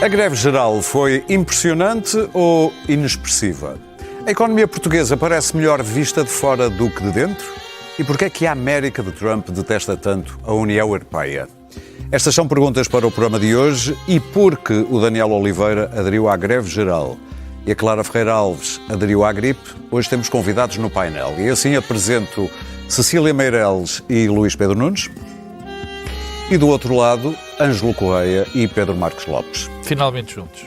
A greve geral foi impressionante ou inexpressiva? A economia portuguesa parece melhor vista de fora do que de dentro? E porquê é que a América de Trump detesta tanto a União Europeia? Estas são perguntas para o programa de hoje e porque o Daniel Oliveira aderiu à greve geral e a Clara Ferreira Alves aderiu à gripe, hoje temos convidados no painel. E assim apresento Cecília Meireles e Luís Pedro Nunes. E do outro lado, Ângelo Correia e Pedro Marcos Lopes. Finalmente juntos.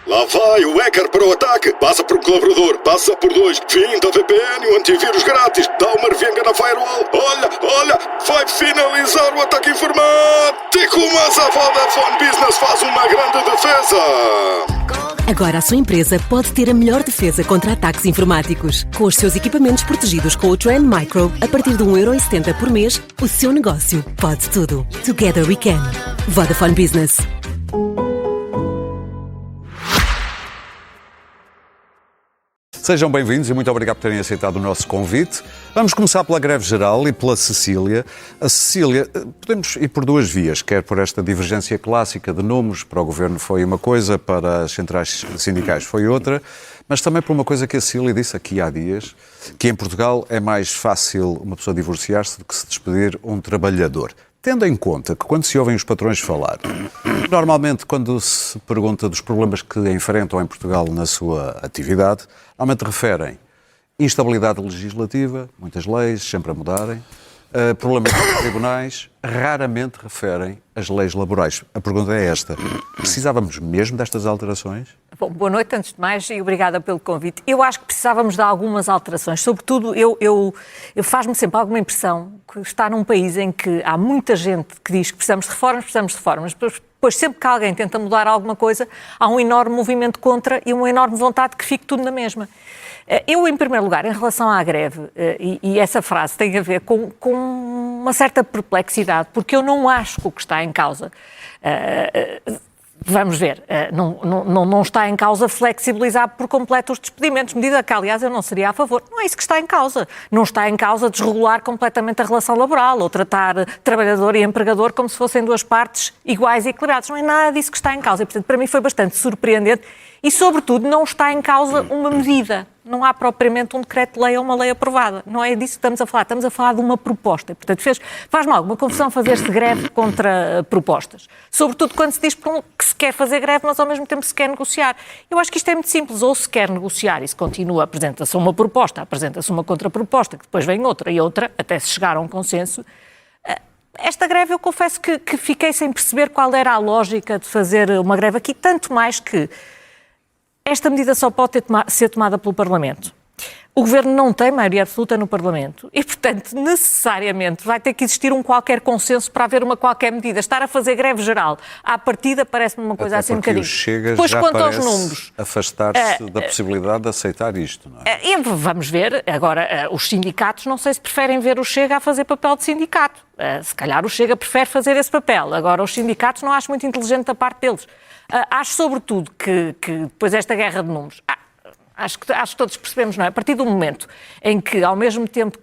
Lá vai o hacker para o ataque. Passa por um colaborador, passa por dois. Finta VPN e o antivírus grátis. Dá uma revenga na firewall. Olha, vai finalizar o ataque informático. Mas a Vodafone Business faz uma grande defesa. Agora a sua empresa pode ter a melhor defesa contra ataques informáticos. Com os seus equipamentos protegidos com o Trend Micro, a partir de 1,70€ por mês, o seu negócio pode tudo. Together we can. Vodafone Business. Sejam bem-vindos e muito obrigado por terem aceitado o nosso convite. Vamos começar pela greve geral e pela Cecília. A Cecília, podemos ir por duas vias, quer por esta divergência clássica de números, para o Governo foi uma coisa, para as centrais sindicais foi outra, mas também por uma coisa que a Cecília disse aqui há dias, que em Portugal é mais fácil uma pessoa divorciar-se do que se despedir um trabalhador. Tendo em conta que quando se ouvem os patrões falar, normalmente quando se pergunta dos problemas que enfrentam em Portugal na sua atividade, normalmente referem instabilidade legislativa, muitas leis sempre a mudarem, problemas dos tribunais, raramente referem as leis laborais. A pergunta é esta: precisávamos mesmo destas alterações? Bom, boa noite, antes de mais, e obrigada pelo convite. Eu acho que precisávamos de algumas alterações. Sobretudo, eu faz-me sempre alguma impressão que está num país em que há muita gente que diz que precisamos de reformas, depois sempre que alguém tenta mudar alguma coisa, há um enorme movimento contra e uma enorme vontade que fique tudo na mesma. Eu, em primeiro lugar, em relação à greve, e essa frase tem a ver com uma certa perplexidade, porque eu não acho que o que está em causa... Vamos ver, não está em causa flexibilizar por completo os despedimentos, medida que, aliás, eu não seria a favor. Não é isso que está em causa. Não está em causa desregular completamente a relação laboral ou tratar trabalhador e empregador como se fossem duas partes iguais e equilibradas. Não é nada disso que está em causa. E, portanto, para mim foi bastante surpreendente e, sobretudo, não está em causa uma medida. Não há propriamente um decreto-lei ou uma lei aprovada. Não é disso que estamos a falar. Estamos a falar de uma proposta. E, portanto, faz-me alguma confusão fazer-se greve contra propostas. Sobretudo quando se diz que se quer fazer greve, mas ao mesmo tempo se quer negociar. Eu acho que isto é muito simples. Ou se quer negociar e se continua, apresenta-se uma proposta, apresenta-se uma contraproposta, que depois vem outra e outra, até se chegar a um consenso. Esta greve, eu confesso que fiquei sem perceber qual era a lógica de fazer uma greve aqui, tanto mais que esta medida só pode ser tomada pelo Parlamento. O Governo não tem maioria absoluta no Parlamento e, portanto, necessariamente vai ter que existir um qualquer consenso para haver uma qualquer medida. Estar a fazer greve geral, à partida, parece-me uma coisa assim um bocadinho. O Chega depois, já quanto parece aos números, afastar-se da possibilidade de aceitar isto, não é? Vamos ver. Agora, os sindicatos, não sei se preferem ver o Chega a fazer papel de sindicato. Se calhar o Chega prefere fazer esse papel. Agora, os sindicatos não acho muito inteligente da parte deles. Acho, sobretudo, que depois esta guerra de números... Acho que todos percebemos, não é? A partir do momento em que, ao mesmo tempo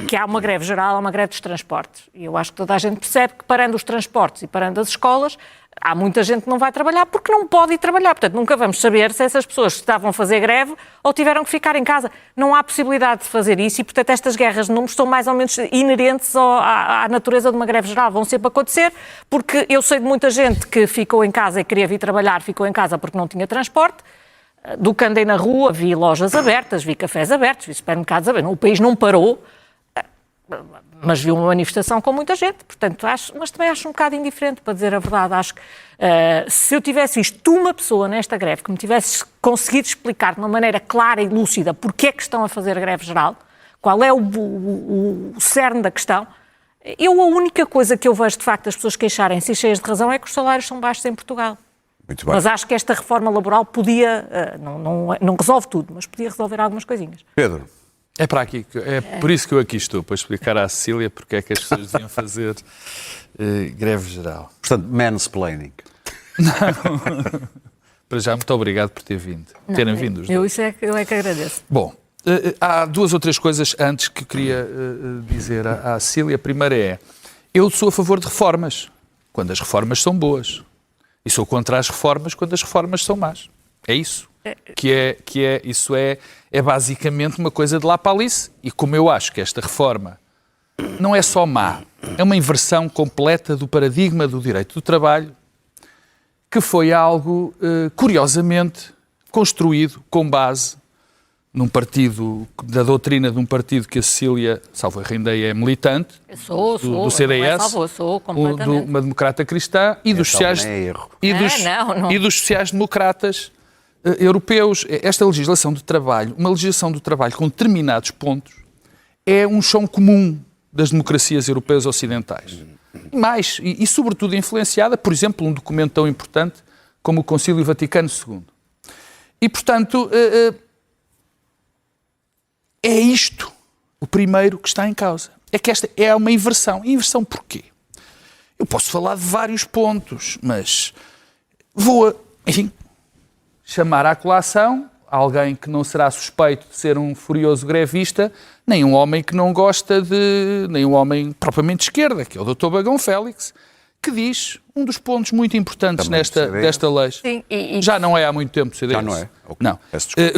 que há uma greve geral, há uma greve dos transportes. E eu acho que toda a gente percebe que, parando os transportes e parando as escolas, há muita gente que não vai trabalhar porque não pode ir trabalhar. Portanto, nunca vamos saber se essas pessoas estavam a fazer greve ou tiveram que ficar em casa. Não há possibilidade de fazer isso e, portanto, estas guerras de números são mais ou menos inerentes à natureza de uma greve geral. Vão sempre acontecer porque eu sei de muita gente que ficou em casa e queria vir trabalhar, ficou em casa porque não tinha transporte. Do que andei na rua, vi lojas abertas, vi cafés abertos, vi supermercados abertos. O país não parou, mas vi uma manifestação com muita gente. Portanto, mas também acho um bocado indiferente, para dizer a verdade. Acho que se eu tivesse visto uma pessoa nesta greve que me tivesse conseguido explicar de uma maneira clara e lúcida porque é que estão a fazer a greve geral, qual é o cerne da questão, a única coisa que eu vejo, de facto, as pessoas queixarem-se cheias de razão é que os salários são baixos em Portugal. Muito bem. Mas acho que esta reforma laboral podia, não resolve tudo, mas podia resolver algumas coisinhas. Pedro. É para aqui, é por isso que eu aqui estou, para explicar à Cecília porque é que as pessoas deviam fazer greve geral. Portanto, mansplaining. Não. Para já, muito obrigado por terem vindo. Eu é que agradeço. Bom, há duas ou três coisas antes que queria dizer à Cecília. A primeira é, eu sou a favor de reformas. quando as reformas são boas. E sou contra as reformas quando as reformas são más. É isso. Isso é basicamente uma coisa de lá para Alice. E como eu acho que esta reforma não é só má, é uma inversão completa do paradigma do direito do trabalho, que foi algo, curiosamente, construído com base num partido, da doutrina de um partido que a Cecília, salvo erro, ainda é militante, do CDS, sou completamente. uma democrata cristã, e dos sociais-democratas europeus. Esta legislação de trabalho, uma legislação do trabalho com determinados pontos, é um chão comum das democracias europeias ocidentais. E sobretudo influenciada, por exemplo, um documento tão importante como o Concílio Vaticano II. E, portanto, é isto o primeiro que está em causa. É que esta é uma inversão. E inversão porquê? Eu posso falar de vários pontos, mas vou, enfim, chamar à colação alguém que não será suspeito de ser um furioso grevista, nem um homem que não gosta nem um homem propriamente de esquerda, que é o Dr. Bagão Félix, que diz um dos pontos muito importantes desta lei. Sim, já não é há muito tempo, CDS. Já não é? Okay. Não.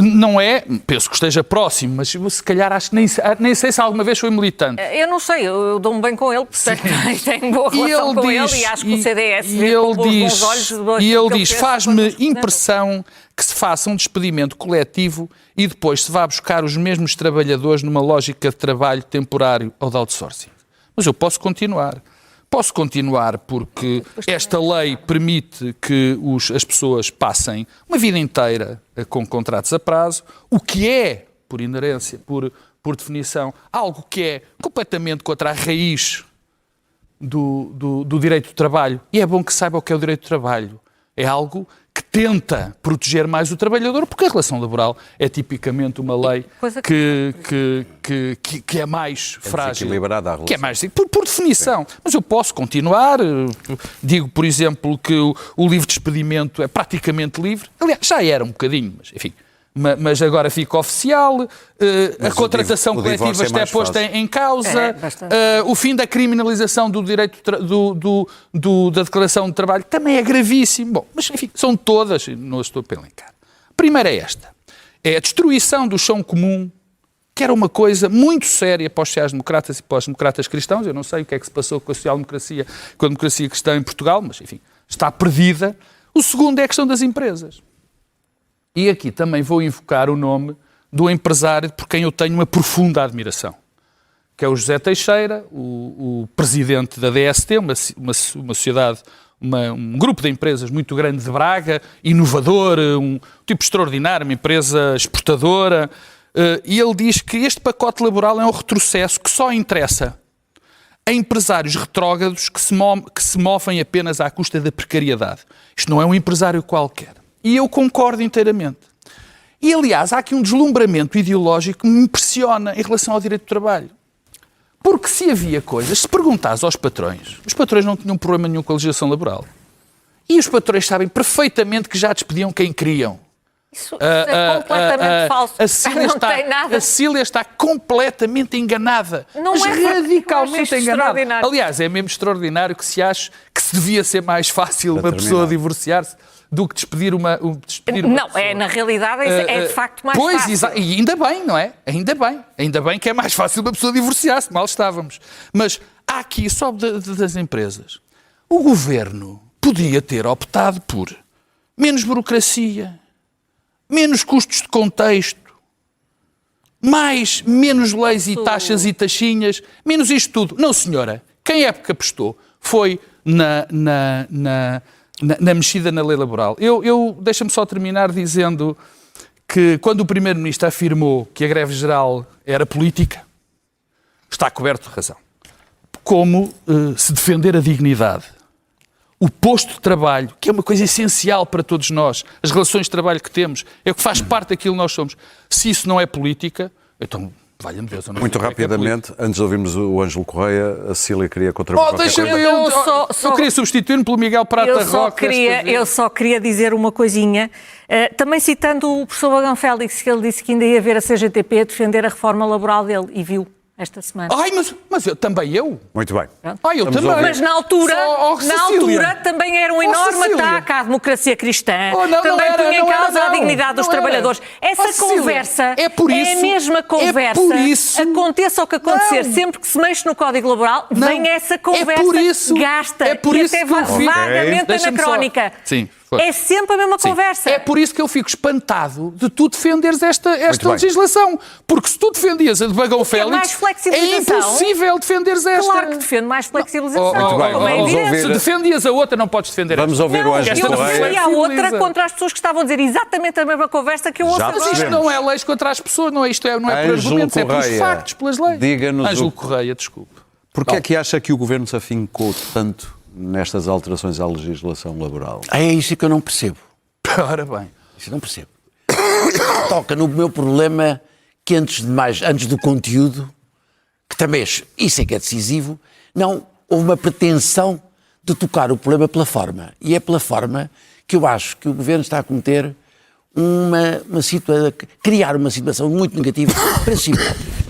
Não é, penso que esteja próximo, mas se calhar acho que nem sei se alguma vez foi militante. Eu não sei, eu dou-me bem com ele, portanto tenho boa relação com ele e acho que o CDS vê com bons olhos. E ele diz, faz-me impressão que se faça um despedimento coletivo e depois se vá buscar os mesmos trabalhadores numa lógica de trabalho temporário ou de outsourcing. Mas eu posso continuar. Posso continuar porque esta lei permite que as pessoas passem uma vida inteira com contratos a prazo, o que é, por inerência, por definição, algo que é completamente contra a raiz do direito do trabalho. E é bom que saiba o que é o direito do trabalho. É algo que tenta proteger mais o trabalhador, porque a relação laboral é tipicamente uma lei que é mais frágil. Que é mais, por definição. Sim. Mas eu posso continuar. Digo, por exemplo, que o livre despedimento é praticamente livre. Aliás, já era um bocadinho, mas enfim. Mas agora fica oficial, a contratação coletiva está posta em causa, o fim da criminalização do direito da declaração de trabalho também é gravíssimo. Bom, mas enfim, são todas, não estou a elencar. A primeira é esta, é a destruição do chão comum, que era uma coisa muito séria para os sociais-democratas e para os democratas cristãos. Eu não sei o que é que se passou com a social-democracia, com a democracia cristã em Portugal, mas enfim, está perdida. O segundo é a questão das empresas. E aqui também vou invocar o nome do empresário por quem eu tenho uma profunda admiração, que é o José Teixeira, o presidente da DST, uma sociedade, um grupo de empresas muito grande de Braga, inovador, um tipo extraordinário, uma empresa exportadora, e ele diz que este pacote laboral é um retrocesso que só interessa a empresários retrógrados que se movem apenas à custa da precariedade. Isto não é um empresário qualquer. E eu concordo inteiramente. E, aliás, há aqui um deslumbramento ideológico que me impressiona em relação ao direito do trabalho. Porque se havia coisas, se perguntares aos patrões, os patrões não tinham problema nenhum com a legislação laboral. E os patrões sabem perfeitamente que já despediam quem queriam. Isso é completamente falso. A Cecília está completamente enganada. Não mas é radicalmente enganada. Aliás, é mesmo extraordinário que se ache que se devia ser mais fácil uma pessoa divorciar-se do que despedir uma não, pessoa. Na realidade é de facto mais fácil. E ainda bem, não é? Ainda bem que é mais fácil uma pessoa divorciar-se, mal estávamos. Mas há aqui, só das empresas, o governo podia ter optado por menos burocracia, menos custos de contexto, menos leis e taxas e taxinhas, menos isto tudo. Não, senhora, quem é que apostou foi na mexida na lei laboral. Deixa-me só terminar dizendo que quando o Primeiro-Ministro afirmou que a greve geral era política, está coberto de razão. Como se defender a dignidade, o posto de trabalho, que é uma coisa essencial para todos nós, as relações de trabalho que temos, é o que faz parte daquilo que nós somos. Se isso não é política, então... Valha-me Deus, eu não muito rapidamente, antes de ouvirmos o Ângelo Correia, a Cecília queria contribuir. Eu queria substituir-me pelo Miguel Prata Roque. Eu só queria dizer uma coisinha, também citando o professor Bagão Félix, que ele disse que ainda ia ver a CGTP a defender a reforma laboral dele, e viu esta semana. Ai, mas eu também eu. Muito bem. Ai, eu Vamos também. ouvir. Mas na altura também era um enorme Cecília. ataque à democracia cristã. Oh, não, também não era, punha em não era, causa a não. dignidade dos Não era. trabalhadores. Essa Cecília, conversa é por a isso- mesma conversa. é por isso- Aconteça o que acontecer, Não. sempre que se mexe no Código Laboral, Não. vem essa conversa. É por isso- gasta. é por e isso até que eu fico- vagamente Deixa-me só- anacrónica. Sim, foi. É sempre a mesma Sim. conversa. É por isso que eu fico espantado de tu defenderes esta bem. legislação. Porque se tu defendias a de Bagão Félix, mais é flexibilização. impossível defenderes esta. Claro que defendo mais flexibilização. Muito bem, como é vamos evidente. ouvir. Se defendias a outra, não podes defender Vamos esta. ouvir o Não, Ângelo esta eu Correia. defendi a outra contra as pessoas que estavam a dizer exatamente a mesma conversa que eu ouço Já agora. Mas isto percebemos. não é leis contra as pessoas, não é isto, não é por Ângelo argumentos, é pelos Correia, factos, pelas leis. diga-nos Ângelo o- Correia, desculpe. Porquê é que acha que o Governo se afincou tanto nestas alterações à legislação laboral? É isso que eu não percebo. Ora bem. Isso eu não percebo. Toca no meu problema que antes de mais, antes do conteúdo, que também isso é que é decisivo, não houve uma pretensão de tocar o problema pela forma. E é pela forma que eu acho que o Governo está a cometer criar uma situação muito negativa para si próprio.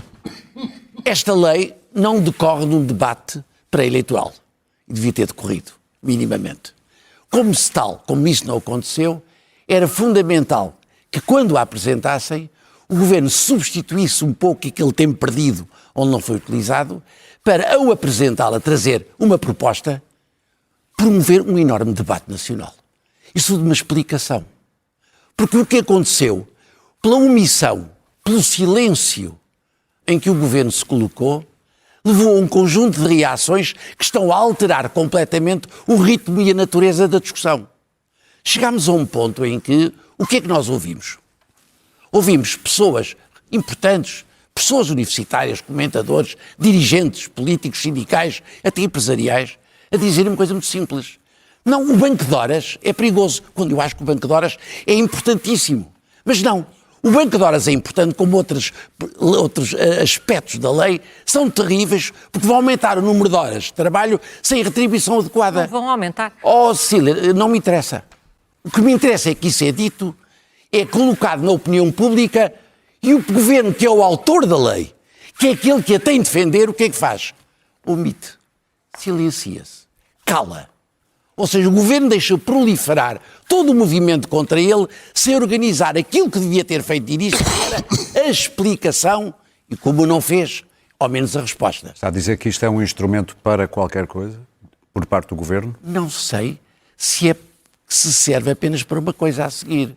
Esta lei não decorre de um debate pré-eleitoral. E devia ter decorrido, minimamente. Como isso não aconteceu, era fundamental que quando a apresentassem, o Governo substituísse um pouco aquele tempo perdido onde não foi utilizado, para, ao apresentá-la, trazer uma proposta, promover um enorme debate nacional. Isso de uma explicação. Porque o que aconteceu, pela omissão, pelo silêncio em que o Governo se colocou, levou a um conjunto de reações que estão a alterar completamente o ritmo e a natureza da discussão. Chegámos a um ponto em que, o que é que nós ouvimos? Ouvimos pessoas importantes, pessoas universitárias, comentadores, dirigentes políticos, sindicais, até empresariais, a dizerem uma coisa muito simples. Não, o Banco de Horas é perigoso, quando eu acho que o Banco de Horas é importantíssimo. Mas não, o Banco de Horas é importante, como outros aspectos da lei são terríveis, porque vão aumentar o número de horas de trabalho sem retribuição adequada. Não vão aumentar. Oh, Cecília, não me interessa. O que me interessa é que isso é dito, é colocado na opinião pública e o Governo, que é o autor da lei, que é aquele que a tem de defender, o que é que faz? Omite, silencia-se, cala. Ou seja, o Governo deixa proliferar todo o movimento contra ele sem organizar aquilo que devia ter feito de início, que era a explicação e, como não fez, ao menos a resposta. Está a dizer que isto é um instrumento para qualquer coisa, por parte do Governo? Não sei se serve apenas para uma coisa a seguir,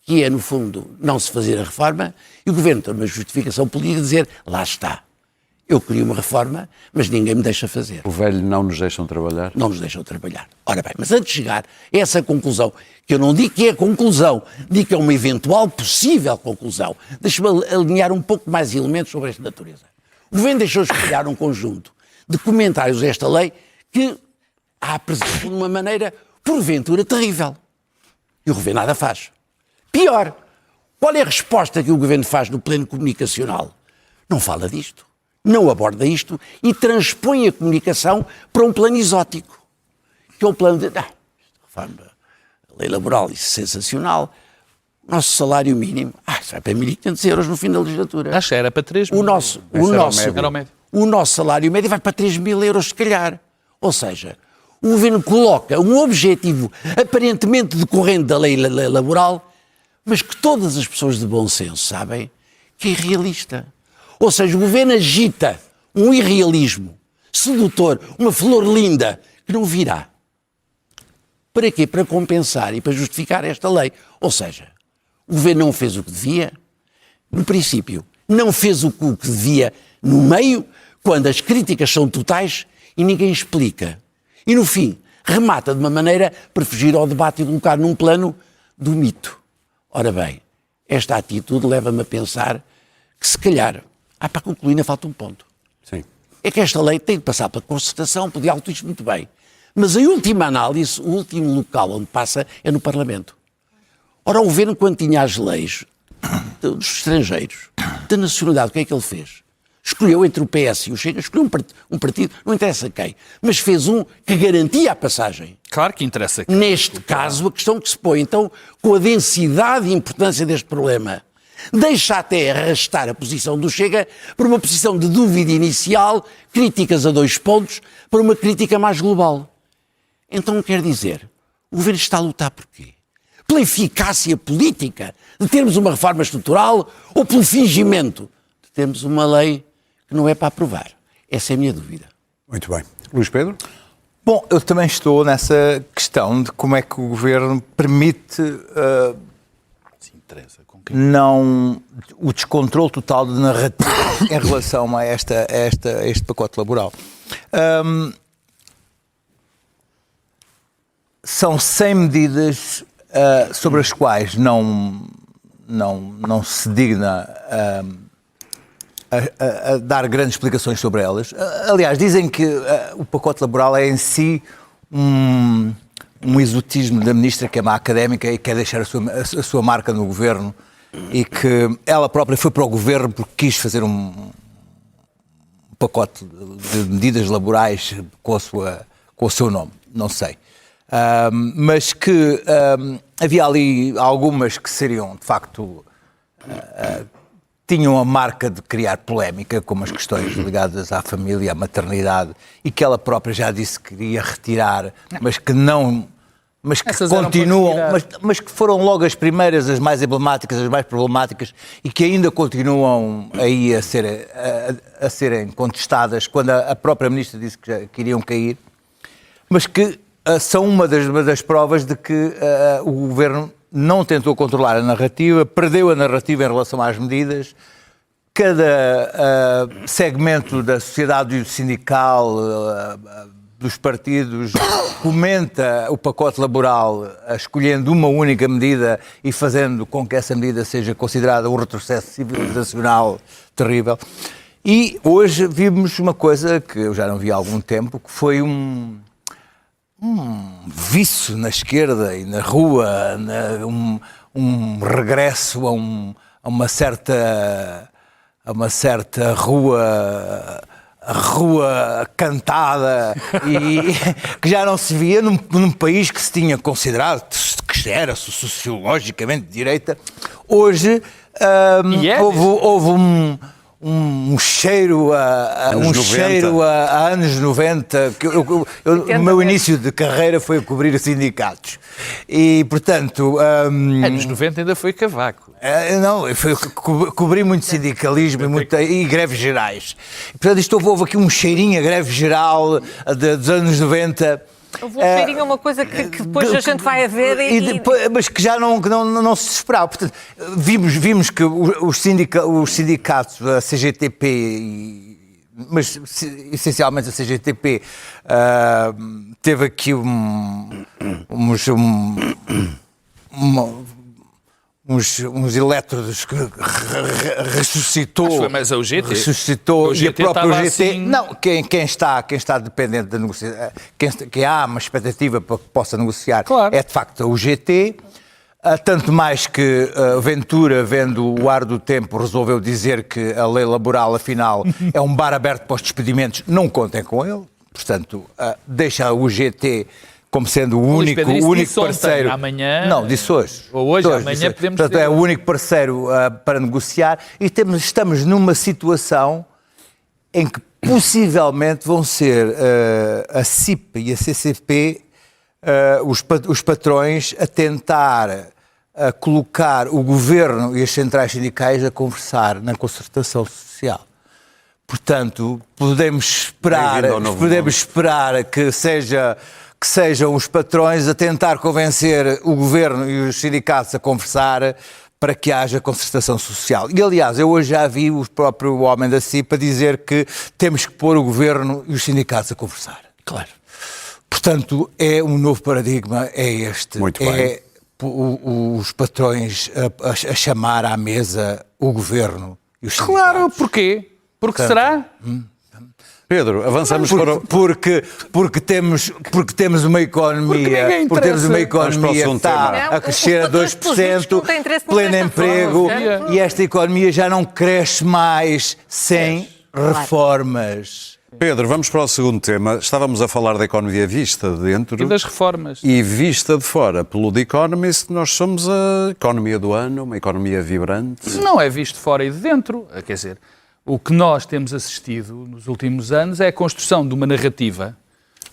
que é, no fundo, não se fazer a reforma e o Governo tem uma justificação política de dizer, lá está, eu queria uma reforma, mas ninguém me deixa fazer. O velho não nos deixam trabalhar? Não nos deixam trabalhar. Ora bem, mas antes de chegar a essa conclusão, que eu não digo que é a conclusão, digo que é uma eventual possível conclusão, deixe-me alinhar um pouco mais elementos sobre esta natureza. O Governo deixou espalhar um conjunto de comentários a esta lei que a apresentam de uma maneira, porventura, terrível. E o Governo nada faz. Pior, qual é a resposta que o Governo faz no plano comunicacional? Não fala disto. Não aborda isto e transpõe a comunicação para um plano exótico, que é o plano de... a lei laboral, isso é sensacional. O nosso salário mínimo, isso vai para 1.500 euros no fim da legislatura. Acho que era para 3 mil. O nosso salário médio vai para 3.000 euros, se calhar. Ou seja, o Governo coloca um objetivo aparentemente decorrente da lei laboral, mas que todas as pessoas de bom senso sabem que é irrealista. Ou seja, o Governo agita um irrealismo sedutor, uma flor linda, que não virá. Para quê? Para compensar e para justificar esta lei. Ou seja, o Governo não fez o que devia, no princípio, não fez o que devia no meio, quando as críticas são totais e ninguém explica. E no fim, remata de uma maneira para fugir ao debate e colocar num plano do mito. Ora bem, esta atitude leva-me a pensar que se calhar, para concluir, ainda falta um ponto. Sim. É que esta lei tem de passar pela concertação, podia alto isto muito bem. Mas a última análise, o último local onde passa é no Parlamento. Ora, o Governo, quando tinha as leis dos estrangeiros, da nacionalidade, o que é que ele fez? Escolheu entre o PS e o Chega, escolheu um partido, não interessa quem, mas fez um que garantia a passagem. Claro que interessa. Neste caso, a questão que se põe, então, com a densidade e importância deste problema, Deixa até arrastar a posição do Chega por uma posição de dúvida inicial, críticas a 2 pontos, para uma crítica mais global. Então quer dizer, o governo está a lutar por quê? Pela eficácia política de termos uma reforma estrutural ou pelo fingimento de termos uma lei que não é para aprovar? Essa é a minha dúvida. Muito bem. Luís Pedro? Bom, eu também estou nessa questão de como é que o governo permite não o descontrole total de narrativa em relação a este pacote laboral. São 100 medidas sobre as quais não se digna a dar grandes explicações sobre elas. Aliás, dizem que o pacote laboral é em si um exotismo da ministra, que é uma académica e quer deixar a sua marca no governo, e que ela própria foi para o governo porque quis fazer um pacote de medidas laborais com o seu nome. Não sei. Mas que havia ali algumas que seriam, de facto, tinham a marca de criar polémica, como as questões ligadas à família, à maternidade, e que ela própria já disse que queria retirar, mas que não... Mas que continuam, mas que foram logo as primeiras, as mais emblemáticas, as mais problemáticas, e que ainda continuam aí a serem contestadas, quando a própria ministra disse que iriam cair, mas que são uma das provas de que o governo não tentou controlar a narrativa, perdeu a narrativa em relação às medidas. Cada segmento da sociedade sindical, dos partidos, comenta o pacote laboral escolhendo uma única medida e fazendo com que essa medida seja considerada um retrocesso civilizacional terrível. E hoje vimos uma coisa que eu já não vi há algum tempo, que foi um vício na esquerda e na rua, um regresso a uma certa rua cantada e que já não se via num país que se tinha considerado que era sociologicamente de direita. Hoje houve um cheiro a anos 90, que o meu início de carreira foi a cobrir sindicatos. E, portanto... anos 90 ainda foi Cavaco. Cobri muito sindicalismo e greves gerais. E, portanto, houve aqui um cheirinho a greve geral dos anos 90... Houve um cheirinho a uma coisa que depois a gente vai a ver mas que já não se esperava. Portanto, vimos que os sindicatos, a CGTP, mas essencialmente a CGTP, teve aqui uns elétrodos que ressuscitou. Acho que foi mais a UGT. Ressuscitou. E a própria UGT. Assim... Não, quem está dependente da negociação, quem há uma expectativa para que possa negociar, claro, é de facto a UGT. Tanto mais que Ventura, vendo o ar do tempo, resolveu dizer que a lei laboral, afinal, é um bar aberto para os despedimentos. Não contem com ele. Portanto, deixa a UGT como sendo o único parceiro. Ontem, amanhã, não, disse hoje. Ou hoje, amanhã podemos Portanto, é o único parceiro para negociar e estamos numa situação em que possivelmente vão ser a CIP e a CCP os patrões a tentar colocar o governo e as centrais sindicais a conversar na concertação social. Portanto, podemos esperar que sejam os patrões a tentar convencer o governo e os sindicatos a conversar para que haja concertação social. E, aliás, eu hoje já vi o próprio homem da CIP a dizer que temos que pôr o governo e os sindicatos a conversar. Claro. Portanto, é um novo paradigma, é este. Muito bem. Os patrões a chamar à mesa o governo e os sindicatos. Claro, porquê? Porque será? Pedro, avançamos porque temos uma economia, que está a crescer a 2%, pleno emprego, e esta economia já não cresce mais sem reformas. Pedro, vamos para o segundo tema. Estávamos a falar da economia vista de dentro E das reformas. e vista de fora. Pelo The Economist, nós somos a economia do ano, uma economia vibrante. Não é visto fora e de dentro. Quer dizer, o que nós temos assistido nos últimos anos é a construção de uma narrativa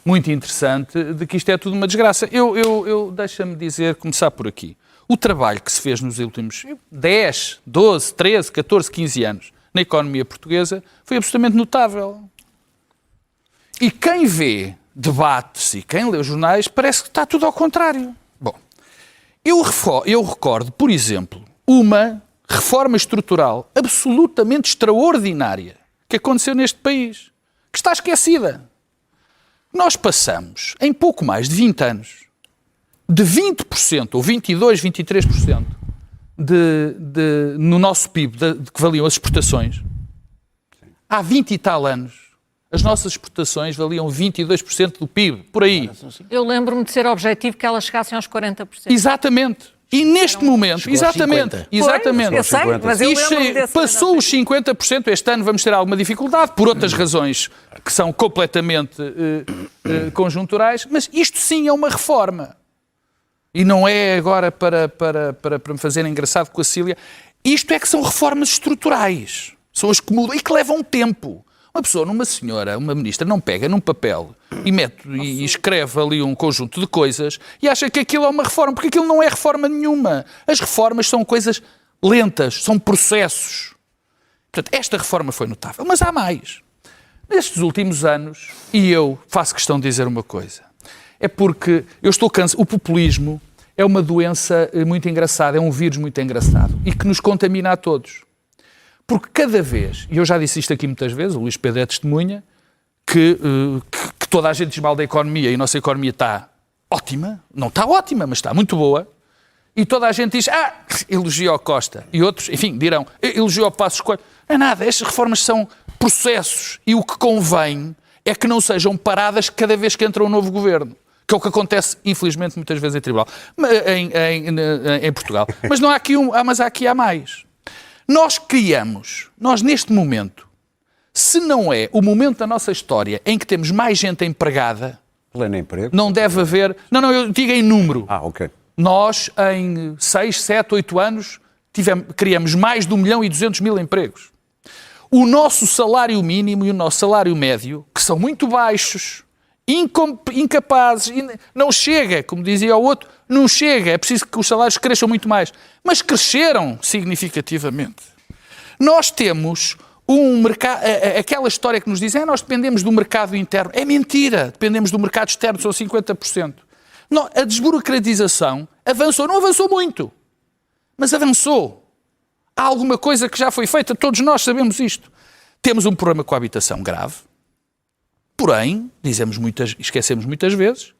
muito interessante de que isto é tudo uma desgraça. Deixa-me dizer, começar por aqui. O trabalho que se fez nos últimos 10, 12, 13, 14, 15 anos na economia portuguesa foi absolutamente notável. E quem vê debates e quem lê os jornais parece que está tudo ao contrário. Bom, eu recordo, por exemplo, uma reforma estrutural absolutamente extraordinária que aconteceu neste país, que está esquecida. Nós passamos, em pouco mais de 20 anos, de 20% ou 22%, 23% no nosso PIB de que valiam as exportações. Há 20 e tal anos, as nossas exportações valiam 22% do PIB, por aí. Eu lembro-me de ser objetivo que elas chegassem aos 40%. Exatamente. E neste momento, Chegou aos 50. exatamente. Eu sei, mas eu lembro-me desse... Passou os 50%, este ano vamos ter alguma dificuldade, por outras razões que são completamente conjunturais, mas isto sim é uma reforma. E não é agora para me fazer engraçado com a Cília. Isto é que são reformas estruturais. São as que mudam e que levam tempo. Uma pessoa, uma ministra, não pega num papel e escreve ali um conjunto de coisas e acha que aquilo é uma reforma, porque aquilo não é reforma nenhuma. As reformas são coisas lentas, são processos. Portanto, esta reforma foi notável, mas há mais. Nestes últimos anos, e eu faço questão de dizer uma coisa, é porque eu estou cansado. O populismo é uma doença muito engraçada, é um vírus muito engraçado e que nos contamina a todos. Porque cada vez, e eu já disse isto aqui muitas vezes, o Luís Pedro é testemunha, que toda a gente diz mal da economia e a nossa economia está ótima, não está ótima, mas está muito boa, e toda a gente diz, elogia ao Costa, e outros, enfim, dirão, elogia ao Passos Coelho. Não é nada, estas reformas são processos, e o que convém é que não sejam paradas cada vez que entra um novo governo, que é o que acontece, infelizmente, muitas vezes em tribunal, em Portugal. Mas não há aqui mas há mais. Nós neste momento, se não é o momento da nossa história em que temos mais gente empregada, Pleno emprego? não deve haver... Não, eu digo em número. Ok. Nós, em 6, 7, 8 anos, criamos mais de 1.200.000 empregos. O nosso salário mínimo e o nosso salário médio, que são muito baixos, incapazes, não chega, como dizia o outro, não chega, é preciso que os salários cresçam muito mais. Mas cresceram significativamente. Nós temos um mercado, aquela história que nos dizem, nós dependemos do mercado interno. É mentira, dependemos do mercado externo, são 50%. Não, a desburocratização avançou, não avançou muito, mas avançou. Há alguma coisa que já foi feita, todos nós sabemos isto. Temos um problema com a habitação grave, porém, esquecemos muitas vezes,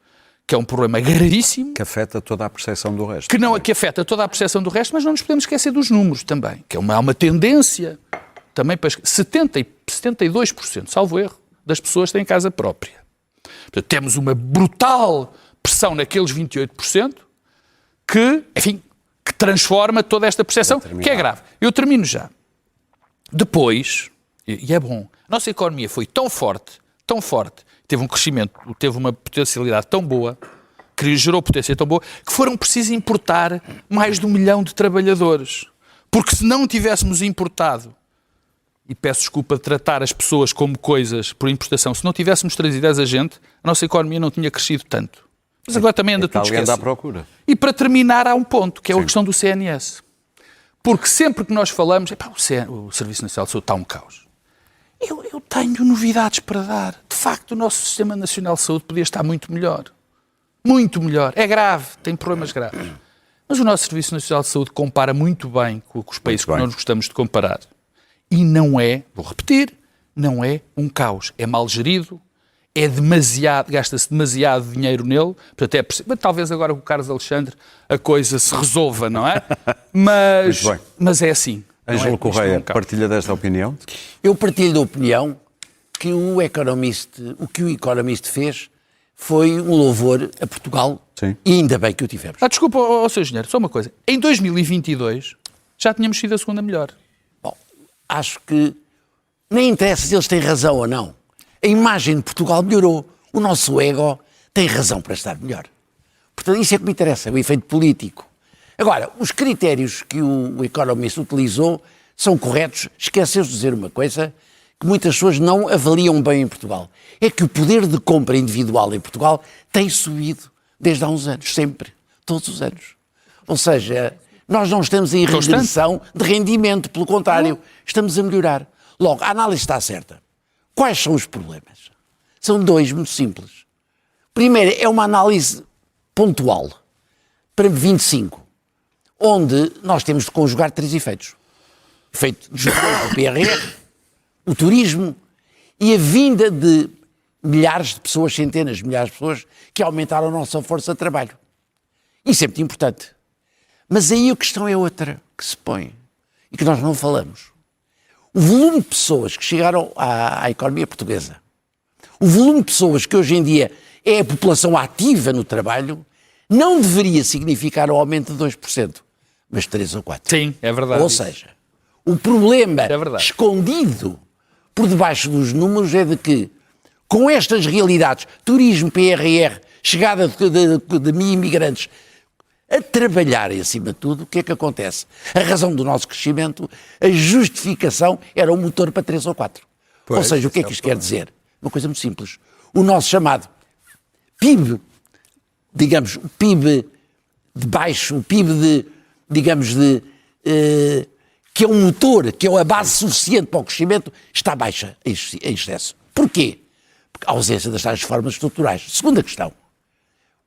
que é um problema gravíssimo. Que afeta toda a percepção do resto. Que afeta toda a percepção do resto, mas não nos podemos esquecer dos números também, que há uma tendência também para... 72%, salvo erro, das pessoas têm casa própria. Portanto, temos uma brutal pressão naqueles 28% que transforma toda esta percepção, que é grave. Eu termino já. Depois, e é bom, a nossa economia foi tão forte, teve um crescimento, teve uma potencialidade tão boa, que gerou potência tão boa, que foram precisos importar mais de 1 milhão de trabalhadores. Porque se não tivéssemos importado, e peço desculpa de tratar as pessoas como coisas por importação, se não tivéssemos trazido essa gente, a nossa economia não tinha crescido tanto. Mas agora também anda tudo esquecido. À procura. E para terminar, há um ponto, que é a questão do CNS. Porque sempre que nós falamos, o Serviço Nacional de Saúde está um caos. Eu tenho novidades para dar. De facto, o nosso Sistema Nacional de Saúde podia estar muito melhor. Muito melhor. É grave, tem problemas graves. Mas o nosso Serviço Nacional de Saúde compara muito bem com os países que nós gostamos de comparar. E não é, vou repetir, não é um caos. É mal gerido, gasta-se demasiado dinheiro nele. Portanto, talvez agora com o Carlos Alexandre a coisa se resolva, não é? Mas é assim. Ângelo Correia, partilha desta opinião? Eu partilho da opinião que o que o Economist fez foi um louvor a Portugal. Sim. E ainda bem que o tivemos. Desculpa, Sr. Engenheiro, só uma coisa. Em 2022 já tínhamos sido a segunda melhor. Bom, acho que nem interessa se eles têm razão ou não. A imagem de Portugal melhorou. O nosso ego tem razão para estar melhor. Portanto, isso é que me interessa, o efeito político. Agora, os critérios que o Economist utilizou são corretos. Esqueceu-se de dizer uma coisa que muitas pessoas não avaliam bem em Portugal. É que o poder de compra individual em Portugal tem subido desde há uns anos, sempre, todos os anos. Ou seja, nós não estamos em regressão de rendimento, pelo contrário, estamos a melhorar. Logo, a análise está certa. Quais são os problemas? São dois, muito simples. Primeiro, é uma análise pontual, para 25, onde nós temos de conjugar 3 efeitos. Efeito de do PRR, o turismo e a vinda de milhares de pessoas, centenas de milhares de pessoas, que aumentaram a nossa força de trabalho. Isso é muito importante. Mas aí a questão é outra que se põe e que nós não falamos. O volume de pessoas que chegaram à economia portuguesa, o volume de pessoas que hoje em dia é a população ativa no trabalho, não deveria significar um aumento de 2%, mas 3 ou 4%. Sim, é verdade. Ou seja, o problema escondido por debaixo dos números é de que, com estas realidades, turismo, PRR, chegada de mil imigrantes, a trabalharem acima de tudo, o que é que acontece? A razão do nosso crescimento, a justificação era um motor para 3 ou 4. Ou seja, o que é que isto quer dizer? Uma coisa muito simples. O nosso chamado PIB, digamos, o PIB de baixo, o PIB de, digamos, que é um motor, que é a base suficiente para o crescimento, está baixa em excesso. Porquê? Porque a ausência das tais reformas estruturais. Segunda questão.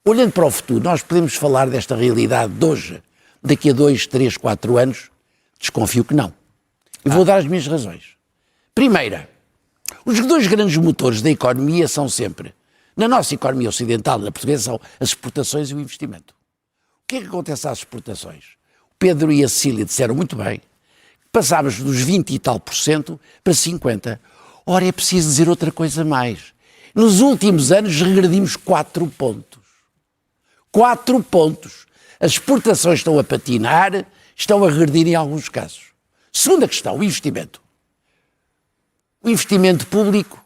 Olhando para o futuro, nós podemos falar desta realidade de hoje, daqui a 2, 3, 4 anos? Desconfio que não. E vou dar as minhas razões. Primeira, os 2 grandes motores da economia são sempre, na nossa economia ocidental, na portuguesa, são as exportações e o investimento. O que é que acontece às exportações? O Pedro e a Cecília disseram muito bem, passámos dos 20 e tal % para 50%. Ora, é preciso dizer outra coisa mais. Nos últimos anos regredimos 4 pontos. 4 pontos. As exportações estão a patinar, estão a regredir em alguns casos. Segunda questão, o investimento. O investimento público,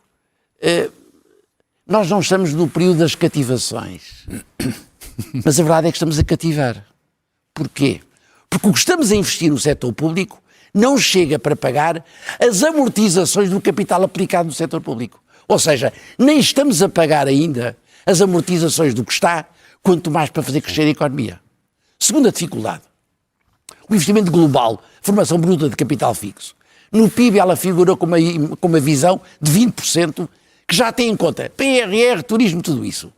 nós não estamos no período das cativações, mas a verdade é que estamos a cativar. Porquê? Porque o que estamos a investir no setor público não chega para pagar as amortizações do capital aplicado no setor público. Ou seja, nem estamos a pagar ainda as amortizações do que está, quanto mais para fazer crescer a economia. Segunda dificuldade, o investimento global, formação bruta de capital fixo. No PIB ela figura com uma visão de 20%, que já tem em conta PRR, turismo, tudo isso.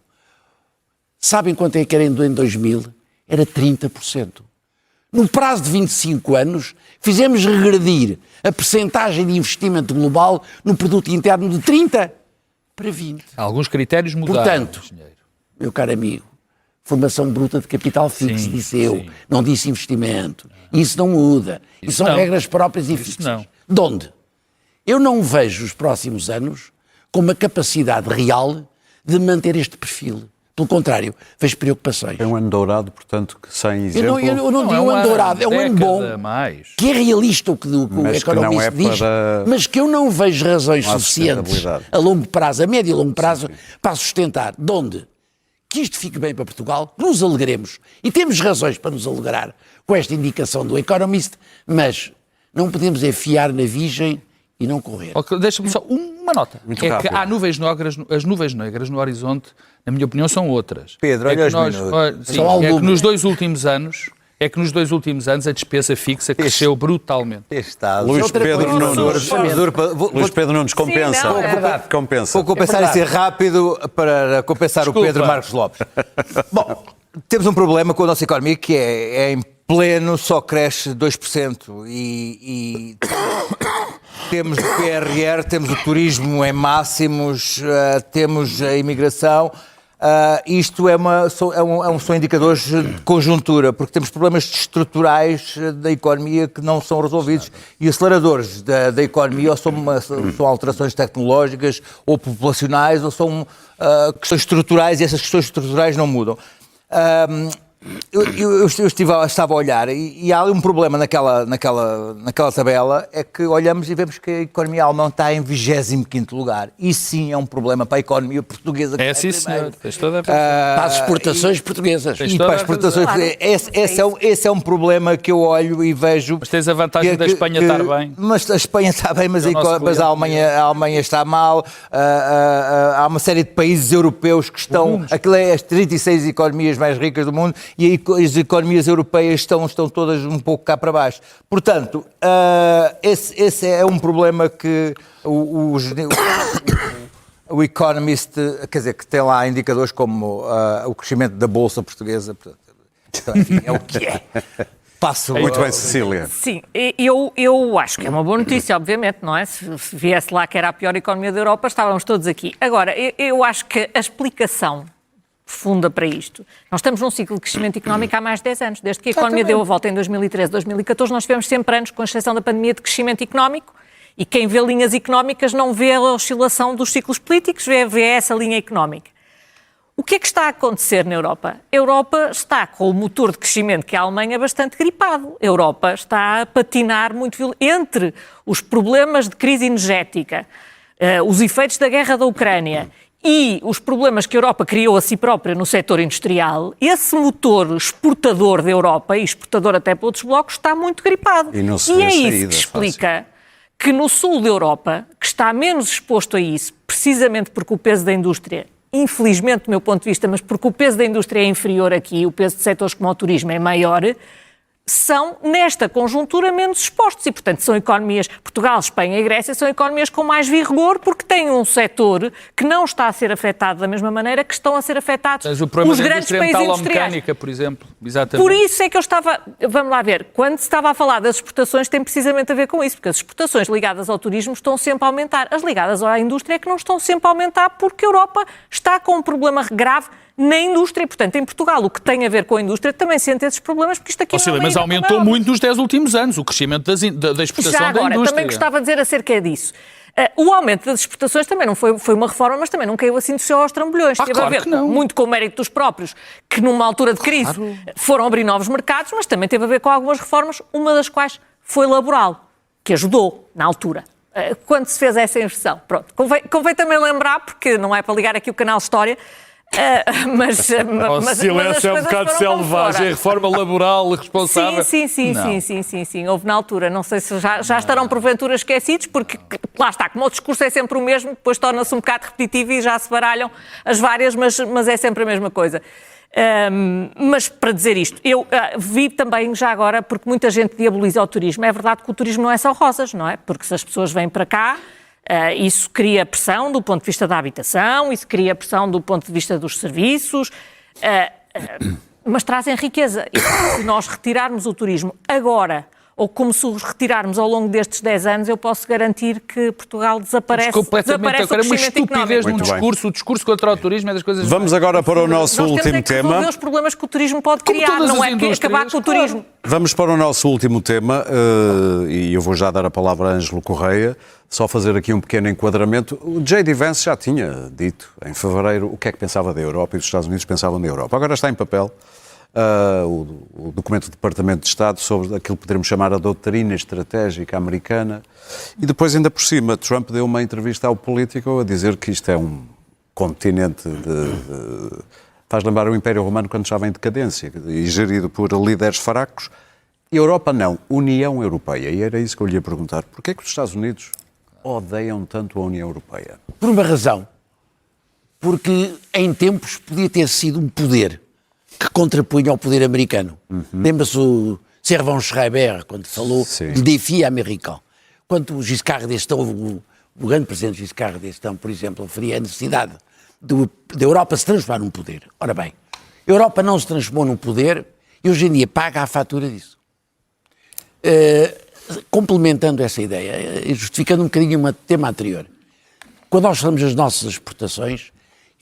Sabem quanto é que era em 2000? Era 30%. No prazo de 25 anos, fizemos regredir a percentagem de investimento global no produto interno de 30% para 20%. Alguns critérios mudaram. Portanto, meu caro amigo, formação bruta de capital fixo, disse eu, não disse investimento. Isso não muda. Isso são regras próprias e fixas. De onde? Eu não vejo os próximos anos com uma capacidade real de manter este perfil. Pelo contrário, vejo preocupações. É um ano dourado, portanto, que sem exemplo... Eu não digo um ano dourado, é um ano bom, que é realista o que o Economist diz, mas que eu não vejo razões suficientes a longo prazo, a médio e longo prazo, para sustentar. De onde? Que isto fique bem para Portugal, que nos alegremos, e temos razões para nos alegrar com esta indicação do Economist, mas não podemos fiar na virgem e não correr. Okay, deixa-me só uma nota. Muito rápido. Que há nuvens negras, as nuvens negras no horizonte, na minha opinião, são outras. Pedro, olha os minutos. Sim, é que nos 2 últimos anos... É que nos 2 últimos anos a despesa fixa cresceu brutalmente. Luís Pedro Nunes compensa. Sim, não, é verdade. Compensa. Vou compensar e ser rápido para compensar o Pedro Marcos Lopes. Bom, temos um problema com a nossa economia que é em pleno só cresce 2% e temos o PRR, temos o turismo em máximos, temos a imigração. Isto são indicadores de conjuntura, porque temos problemas estruturais da economia que não são resolvidos e aceleradores da economia ou são alterações tecnológicas ou populacionais ou são questões estruturais e essas questões estruturais não mudam. eu estava a olhar e há um problema naquela tabela, é que olhamos e vemos que a economia alemã está em 25º lugar. E sim é um problema para a economia portuguesa. É sim, senhor. Para as exportações portuguesas. E para as exportações portuguesas. Esse é um problema que eu olho e vejo... Mas tens a vantagem da Espanha estar bem. Mas a Espanha está bem, mas a Alemanha está mal. Há uma série de países europeus que estão... Aquilo é as 36 economias mais ricas do mundo e as economias europeias estão todas um pouco cá para baixo. Portanto, esse é um problema que o Economist, quer dizer, que tem lá indicadores como o crescimento da Bolsa Portuguesa. Portanto, enfim, é o que é. Muito bem, Cecília. Sim, eu acho que é uma boa notícia, obviamente, não é? Se viesse lá que era a pior economia da Europa, estávamos todos aqui. Agora, eu acho que a explicação profunda para isto, nós estamos num ciclo de crescimento económico há mais de 10 anos. Desde que a economia deu a volta em 2013, 2014, nós tivemos sempre anos, com exceção da pandemia, de crescimento económico, e quem vê linhas económicas não vê a oscilação dos ciclos políticos, vê essa linha económica. O que é que está a acontecer na Europa? A Europa está com o motor de crescimento que é a Alemanha bastante gripado. A Europa está a patinar muito entre os problemas de crise energética, os efeitos da guerra da Ucrânia e os problemas que a Europa criou a si própria no setor industrial. Esse motor exportador da Europa, e exportador até para outros blocos, está muito gripado. E é isso que explica que no sul da Europa, que está menos exposto a isso, precisamente porque o peso da indústria, infelizmente do meu ponto de vista, mas porque o peso da indústria é inferior aqui, o peso de setores como o turismo é maior, são, nesta conjuntura, menos expostos. E, portanto, são economias, Portugal, Espanha e Grécia, são economias com mais vigor, porque têm um setor que não está a ser afetado da mesma maneira que estão a ser afetados os grandes países industriais. Por exemplo. Exatamente. Por isso é que eu estava... Vamos lá ver. Quando se estava a falar das exportações, tem precisamente a ver com isso, porque as exportações ligadas ao turismo estão sempre a aumentar. As ligadas à indústria é que não estão sempre a aumentar, porque a Europa está com um problema grave na indústria. Portanto, em Portugal, o que tem a ver com a indústria também sente esses problemas, porque isto aqui não é... Mas aumentou muito nos 10 últimos anos o crescimento da exportação já agora, da indústria. Também gostava de dizer acerca disso. O aumento das exportações também não foi uma reforma, mas também não caiu assim do céu aos trambolhões. Teve claro a ver que não. muito com o mérito dos próprios, que numa altura de crise foram abrir novos mercados, mas também teve a ver com algumas reformas, uma das quais foi laboral, que ajudou na altura. Quando se fez essa inversão. Pronto. Convém também lembrar, porque não é para ligar aqui o canal História, mas silêncio é um bocado selvagem, a reforma laboral responsável. Sim, houve na altura, não sei se já estarão porventura esquecidos, porque lá está, como o discurso é sempre o mesmo, depois torna-se um bocado repetitivo e já se baralham as várias, mas é sempre a mesma coisa. Mas para dizer isto, eu vi também já agora, porque muita gente diaboliza o turismo, é verdade que o turismo não é só rosas, não é? Porque se as pessoas vêm para cá, isso cria pressão do ponto de vista da habitação, isso cria pressão do ponto de vista dos serviços, mas trazem riqueza. E se nós retirarmos o turismo agora, ou como se o retirarmos ao longo destes 10 anos, eu posso garantir que Portugal desaparece completamente. Agora é uma estupidez num discurso. O discurso contra o turismo é das coisas... Vamos agora para o nosso último tema. Resolver os problemas que o turismo pode criar, não é acabar com o turismo. Vamos para o nosso último tema, e eu vou já dar a palavra a Ângelo Correia, só fazer aqui um pequeno enquadramento. O J.D. Vance já tinha dito, em fevereiro, o que é que pensava da Europa e os Estados Unidos pensavam da Europa. Agora está em papel o documento do Departamento de Estado sobre aquilo que poderemos chamar a doutrina estratégica americana. E depois, ainda por cima, Trump deu uma entrevista ao Politico a dizer que isto é um continente faz lembrar o Império Romano quando estava em decadência e gerido por líderes fracos. E a Europa não, União Europeia. E era isso que eu lhe ia perguntar. Porquê é que os Estados Unidos odeiam tanto a União Europeia? Por uma razão. Porque em tempos podia ter sido um poder que contrapunha ao poder americano. Lembra-se o Servan Schreiber, quando falou de défi americano. Quando o Giscard d'Estaing, o grande presidente Giscard d'Estaing, por exemplo, referia a necessidade da Europa se transformar num poder. Ora bem, a Europa não se transformou num poder e hoje em dia paga a fatura disso. Complementando essa ideia, justificando um bocadinho o tema anterior, quando nós falamos das nossas exportações,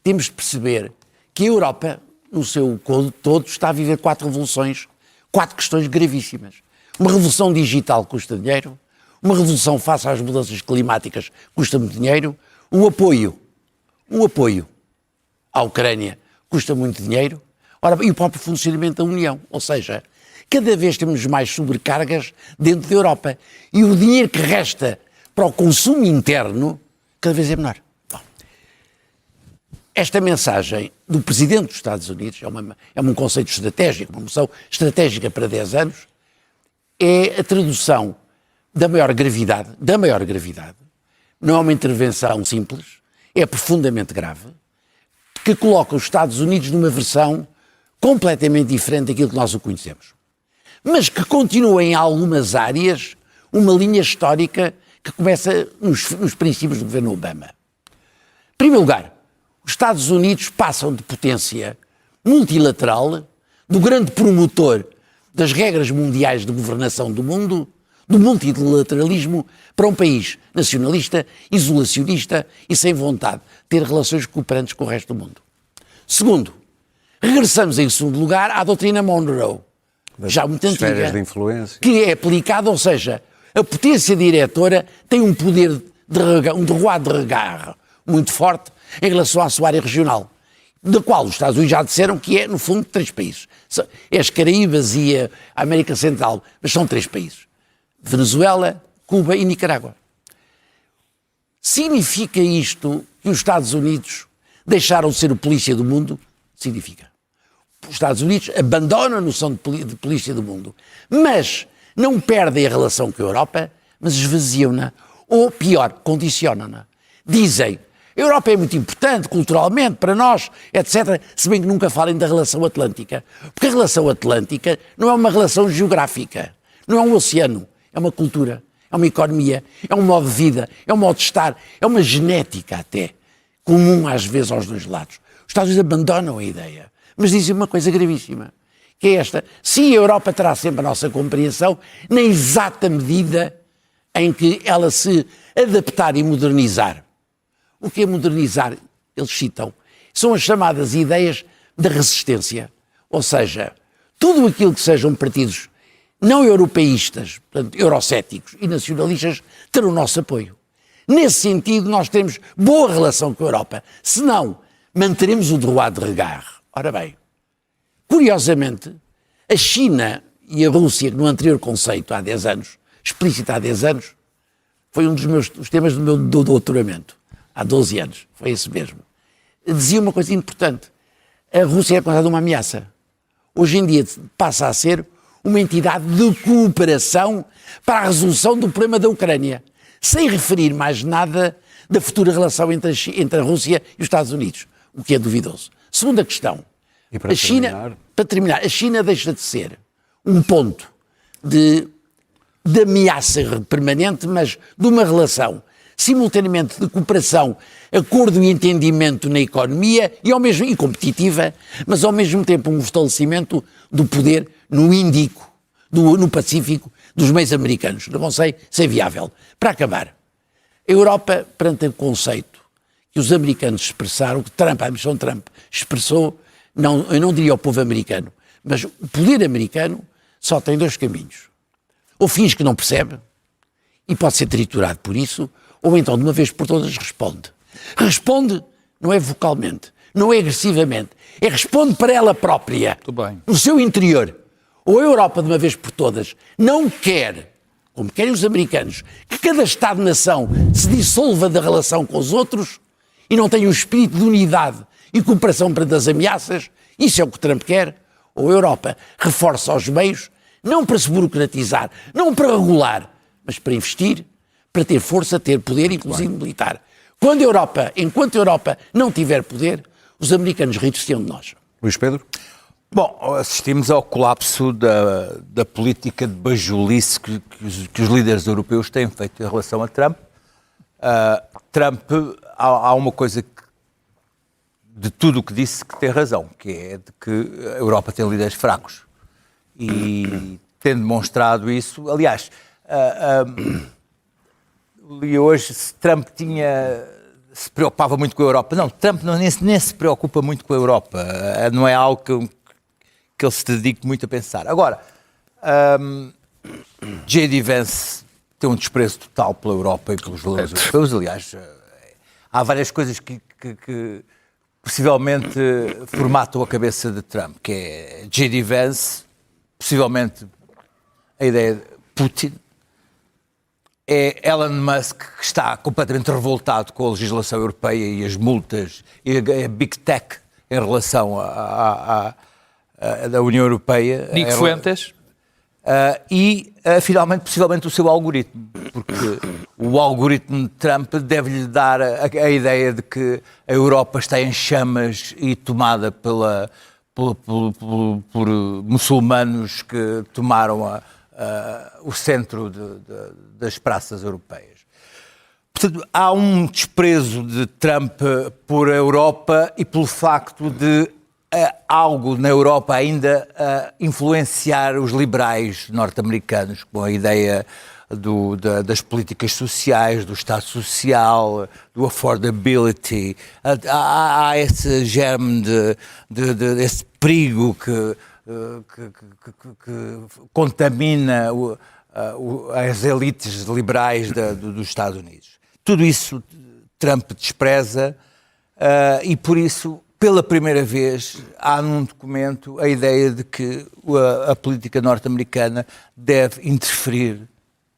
temos de perceber que a Europa, no seu todo, está a viver 4 revoluções, 4 questões gravíssimas. Uma revolução digital custa dinheiro, uma revolução face às mudanças climáticas custa muito dinheiro, um apoio à Ucrânia custa muito dinheiro. Ora, e o próprio funcionamento da União. Ou seja, cada vez temos mais sobrecargas dentro da Europa. E o dinheiro que resta para o consumo interno cada vez é menor. Bom, esta mensagem do Presidente dos Estados Unidos é um conceito estratégico, uma moção estratégica para 10 anos, é a tradução da maior gravidade, não é uma intervenção simples, é profundamente grave, que coloca os Estados Unidos numa versão completamente diferente daquilo que nós o conhecemos. Mas que continua em algumas áreas uma linha histórica que começa nos princípios do governo Obama. Em primeiro lugar, os Estados Unidos passam de potência multilateral, do grande promotor das regras mundiais de governação do mundo, do multilateralismo, para um país nacionalista, isolacionista e sem vontade de ter relações cooperantes com o resto do mundo. Segundo, regressamos em segundo lugar à doutrina Monroe, já muito antiga, de influência, que é aplicada, ou seja, a potência diretora tem um poder um droit de regard muito forte em relação à sua área regional, da qual os Estados Unidos já disseram que é, no fundo, 3 países. É as Caraíbas e a América Central, mas são 3 países. Venezuela, Cuba e Nicarágua. Significa isto que os Estados Unidos deixaram de ser o polícia do mundo? Significa. Os Estados Unidos abandonam a noção de polícia do mundo, mas não perdem a relação com a Europa, mas esvaziam-na, ou pior, condicionam-na. Dizem, a Europa é muito importante culturalmente para nós, etc., se bem que nunca falem da relação atlântica. Porque a relação atlântica não é uma relação geográfica, não é um oceano, é uma cultura, é uma economia, é um modo de vida, é um modo de estar, é uma genética até, comum às vezes aos dois lados. Os Estados Unidos abandonam a ideia, mas dizem uma coisa gravíssima, que é esta: sim, a Europa terá sempre a nossa compreensão, na exata medida em que ela se adaptar e modernizar. O que é modernizar? Eles citam. São as chamadas ideias da resistência. Ou seja, tudo aquilo que sejam partidos não europeístas, portanto, eurocéticos e nacionalistas, terão o nosso apoio. Nesse sentido, nós temos boa relação com a Europa. Se não, manteremos o droit de regard. Ora bem, curiosamente, a China e a Rússia, que no anterior conceito, há 10 anos, explícito há 10 anos, foi um dos temas do meu doutoramento. Há 12 anos, foi esse mesmo. Dizia uma coisa importante. A Rússia é considerada uma ameaça. Hoje em dia passa a ser uma entidade de cooperação para a resolução do problema da Ucrânia, sem referir mais nada da futura relação entre a Rússia e os Estados Unidos, o que é duvidoso. Segunda questão. E para terminar, a China deixa de ser um ponto de ameaça permanente, mas de uma relação simultaneamente de cooperação, acordo e entendimento na economia e competitiva, mas ao mesmo tempo um fortalecimento do poder no Índico, no Pacífico, dos meios americanos. Não sei se é viável. Para acabar, a Europa, perante o conceito que os americanos expressaram, que a administração Trump expressou, eu não diria ao povo americano, mas o poder americano só tem 2 caminhos. Ou finge que não percebe, e pode ser triturado por isso, ou então, de uma vez por todas, responde. Responde não é vocalmente, não é agressivamente, responde para ela própria, no seu interior. Ou a Europa, de uma vez por todas, não quer, como querem os americanos, que cada Estado-nação se dissolva da relação com os outros e não tenha um espírito de unidade e cooperação perante as ameaças, isso é o que Trump quer, ou a Europa reforça os meios, não para se burocratizar, não para regular, mas para investir, para ter força, ter poder, inclusive militar. Enquanto a Europa não tiver poder, os americanos rir-se-ão de nós. Luís Pedro? Bom, assistimos ao colapso da política de bajulice que os líderes europeus têm feito em relação a Trump. Há uma coisa de tudo o que disse que tem razão, que é de que a Europa tem líderes fracos. E tem demonstrado isso. Aliás, li hoje se Trump se preocupava muito com a Europa. Não, Trump nem se preocupa muito com a Europa. Não é algo que ele se dedique muito a pensar. Agora, J.D. Vance tem um desprezo total pela Europa e pelos valores europeus. Aliás, há várias coisas que possivelmente formatam a cabeça de Trump, que é J.D. Vance, possivelmente a ideia de Putin, é Elon Musk, que está completamente revoltado com a legislação europeia e as multas e a Big Tech em relação da União Europeia. Nico Fuentes. Finalmente, possivelmente, o seu algoritmo, porque o algoritmo de Trump deve-lhe dar a ideia de que a Europa está em chamas e tomada por muçulmanos que tomaram o centro das praças europeias. Portanto, há um desprezo de Trump por a Europa e pelo facto de algo na Europa ainda influenciar os liberais norte-americanos, com a ideia das políticas sociais, do Estado Social, do affordability. Há esse germe esse perigo que contamina as elites liberais dos Estados Unidos. Tudo isso Trump despreza e, por isso, pela primeira vez, há num documento a ideia de que a política norte-americana deve interferir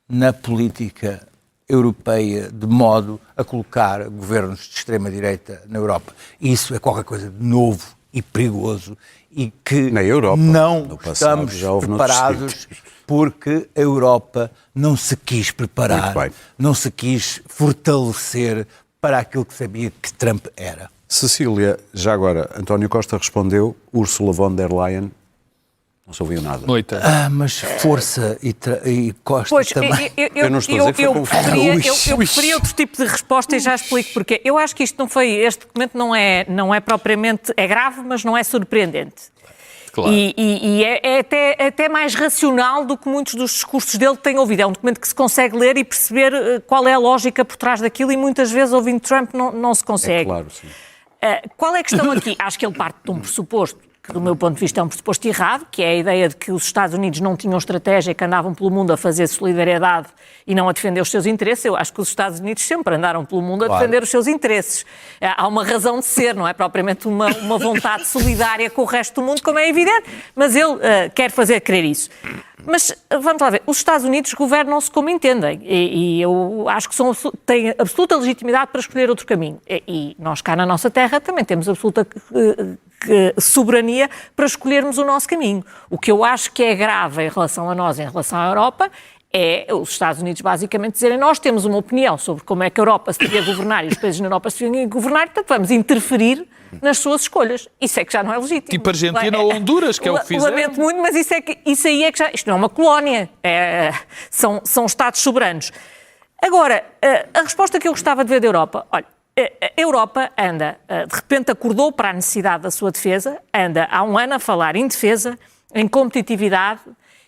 na política europeia de modo a colocar governos de extrema-direita na Europa. Isso é qualquer coisa de novo e perigoso e que na Europa, não estamos preparados porque a Europa não se quis preparar, não se quis fortalecer para aquilo que sabia que Trump era. Cecília, já agora, António Costa respondeu, Ursula von der Leyen, não se ouviu nada. Noite. Mas força e Costa pois, também. Eu não estou a dizer que foi eu preferia outro tipo de resposta e já explico porquê. Eu acho que isto não foi, este documento não é propriamente, é grave, mas não é surpreendente. Claro. E é até mais racional do que muitos dos discursos dele têm ouvido. É um documento que se consegue ler e perceber qual é a lógica por trás daquilo e muitas vezes ouvindo Trump não se consegue. É claro, sim. Qual é a questão aqui? Acho que ele parte de um pressuposto que, do meu ponto de vista, é um pressuposto errado, que é a ideia de que os Estados Unidos não tinham estratégia, que andavam pelo mundo a fazer solidariedade e não a defender os seus interesses. Eu acho que os Estados Unidos sempre andaram pelo mundo a defender os seus interesses. Há uma razão de ser, não é propriamente uma vontade solidária com o resto do mundo, como é evidente, mas ele quer fazer crer isso. Mas, vamos lá ver, os Estados Unidos governam-se como entendem e eu acho que têm absoluta legitimidade para escolher outro caminho. E nós cá na nossa terra também temos absoluta soberania para escolhermos o nosso caminho. O que eu acho que é grave em relação a nós, em relação à Europa, é os Estados Unidos basicamente dizerem nós temos uma opinião sobre como é que a Europa se devia governar e os países na Europa se deviam governar, portanto vamos interferir nas suas escolhas. Isso é que já não é legítimo. Tipo Argentina ou Honduras, que é o que fizeram. Lamento muito, mas isso aí é que já... Isto não é uma colónia, são Estados soberanos. Agora, a resposta que eu gostava de ver da Europa, olha, a Europa anda, de repente acordou para a necessidade da sua defesa, anda há um ano a falar em defesa, em competitividade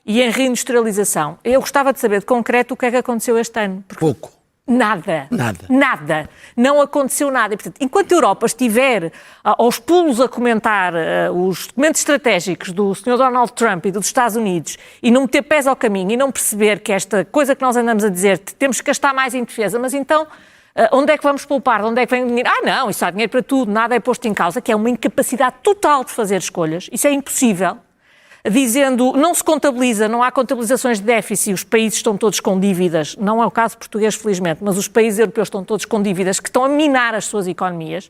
e em reindustrialização. Eu gostava de saber de concreto o que é que aconteceu este ano. Pouco. Nada. Não aconteceu nada. E, portanto, enquanto a Europa estiver aos pulos a comentar os documentos estratégicos do Sr. Donald Trump e dos Estados Unidos e não meter pés ao caminho e não perceber que esta coisa que nós andamos a dizer, temos que gastar mais em defesa, mas então onde é que vamos poupar? De onde é que vem o dinheiro? Não, isso há dinheiro para tudo, nada é posto em causa, que é uma incapacidade total de fazer escolhas. Isso é impossível. Dizendo, não se contabiliza, não há contabilizações de déficit, os países estão todos com dívidas, não é o caso português, felizmente, mas os países europeus estão todos com dívidas que estão a minar as suas economias,